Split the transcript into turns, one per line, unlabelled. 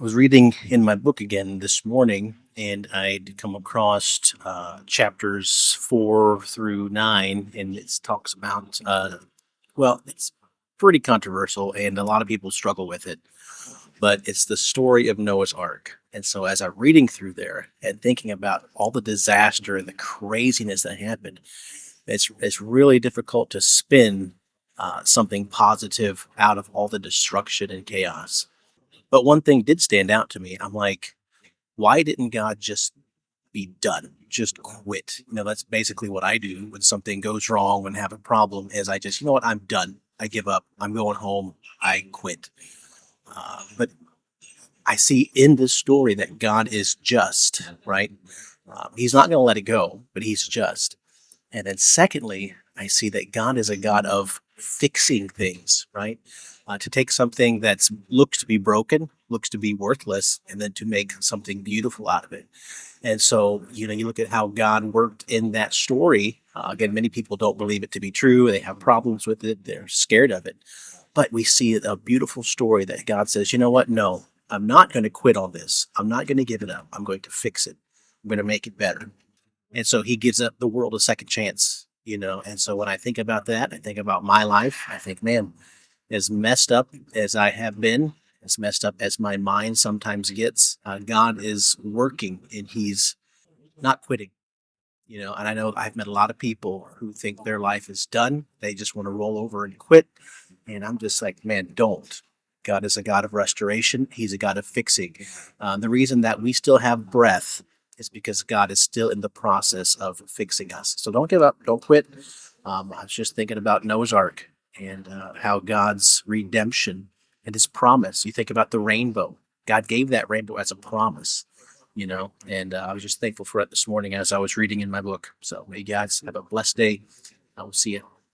I was reading in my book again this morning, and I'd come across chapters 4 through 9, and it talks about, it's pretty controversial, and a lot of people struggle with it, but it's the story of Noah's Ark. And so, as I'm reading through there and thinking about all the disaster and the craziness that happened, it's really difficult to spin something positive out of all the destruction and chaos. But one thing did stand out to me. I'm like, why didn't God just be done? Just quit. That's basically what I do when something goes wrong, when I have a problem, is I just, I'm done. I give up. I'm going home. I quit. But I see in this story that God is just, right? He's not going to let it go, but he's just. And then secondly, I see that God is a God of fixing things, right? To take something that's looks to be broken, looks to be worthless, and then to make something beautiful out of it. And so, you look at how God worked in that story. Again, many people don't believe it to be true. They have problems with it. They're scared of it. But we see a beautiful story that God says, you know what? No, I'm not going to quit on this. I'm not going to give it up. I'm going to fix it. I'm going to make it better. And so he gives up the world a second chance. And so when I think about that, I think about my life. I think, man, as messed up as I have been, as messed up as my mind sometimes gets, God is working and he's not quitting. And I know I've met a lot of people who think their life is done. They just want to roll over and quit. And I'm just like, man, don't. God is a God of restoration. He's a God of fixing. The reason that we still have breath is because God is still in the process of fixing us. So don't give up. Don't quit. I was just thinking about Noah's Ark and how God's redemption and his promise. You think about the rainbow. God gave that rainbow as a promise. And I was just thankful for it this morning as I was reading in my book. So may you guys have a blessed day. I will see you.